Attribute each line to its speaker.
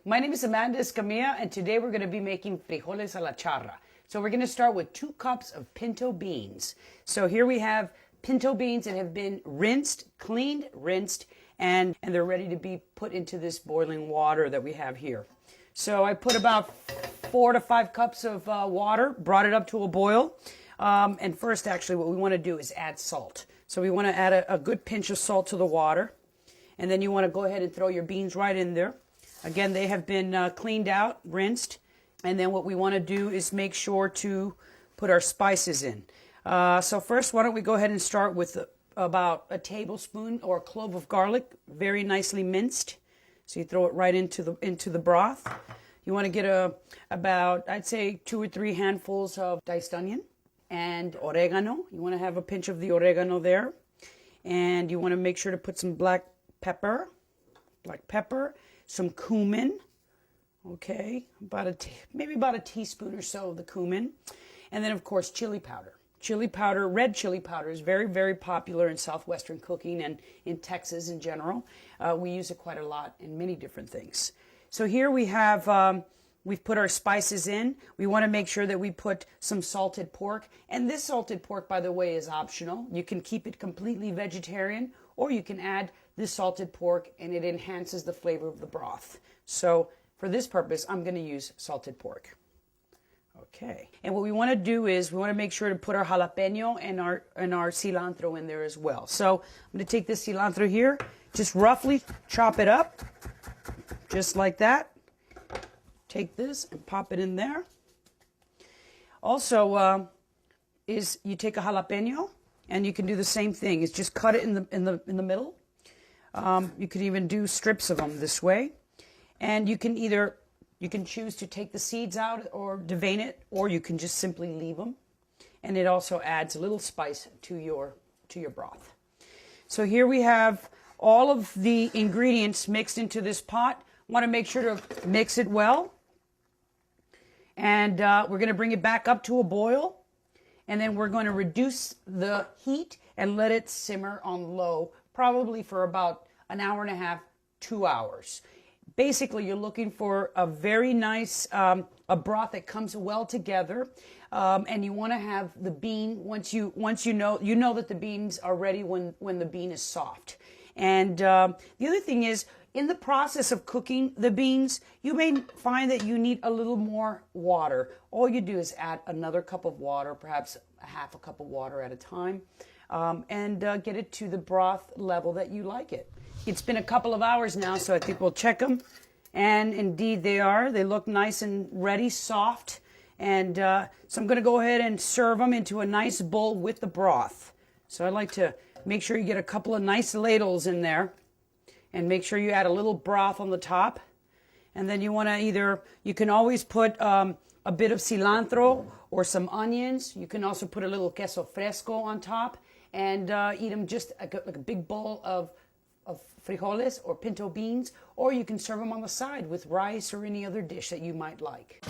Speaker 1: My name is Amanda Escamilla, and today we're going to be making frijoles a la charra. So we're going to start with 2 cups of pinto beans. So here we have pinto beans that have been rinsed, cleaned, rinsed, and they're ready to be put into this boiling water that we have here. So I put about 4 to 5 cups of water, brought it up to a boil. And first, actually, what we want to do is add salt. So we want to add a good pinch of salt to the water. And then you want to go ahead and throw your beans right in there. Again, they have been cleaned out, rinsed. And then what we want to do is make sure to put our spices in. So first, why don't we go ahead and start with about a tablespoon or a clove of garlic, very nicely minced. So you throw it right into the broth. You want to get about, I'd say, 2 or 3 handfuls of diced onion and oregano. You want to have a pinch of the oregano there. And you want to make sure to put some black pepper, some cumin, okay, maybe about a teaspoon or so of the cumin, and then of course chili powder. Chili powder, red chili powder, is very, very popular in Southwestern cooking and in Texas in general. We use it quite a lot in many different things. So here we have, we've put our spices in. We want to make sure that we put some salted pork, and this salted pork, by the way, is optional. You can keep it completely vegetarian, or you can add this salted pork and it enhances the flavor of the broth. So for this purpose, I'm going to use salted pork. Okay. And what we want to do is we want to make sure to put our jalapeno and our cilantro in there as well. So I'm going to take this cilantro here, just roughly chop it up, just like that. Take this and pop it in there. Also, you take a jalapeno and you can do the same thing. It's just cut it in the middle. You could even do strips of them this way. And you can choose to take the seeds out or devein it, or you can just simply leave them. And it also adds a little spice to your broth. So here we have all of the ingredients mixed into this pot. Want to make sure to mix it well. And we're going to bring it back up to a boil. And then we're going to reduce the heat and let it simmer on low, probably for about an hour and a half, 2 hours. Basically, you're looking for a very nice a broth that comes well together, and you want to have the bean once you know that the beans are ready when the bean is soft. And the other thing is, in the process of cooking the beans, you may find that you need a little more water. All you do is add another cup of water, perhaps a half a cup of water at a time, and get it to the broth level that you like it. It's been a couple of hours now, so I think we'll check them. And indeed they are. They look nice and ready, soft. And so I'm going to go ahead and serve them into a nice bowl with the broth. So I like to make sure you get a couple of nice ladles in there. And make sure you add a little broth on the top. And then you want to you can always put a bit of cilantro or some onions. You can also put a little queso fresco on top and eat them just like a big bowl of frijoles or pinto beans, or you can serve them on the side with rice or any other dish that you might like.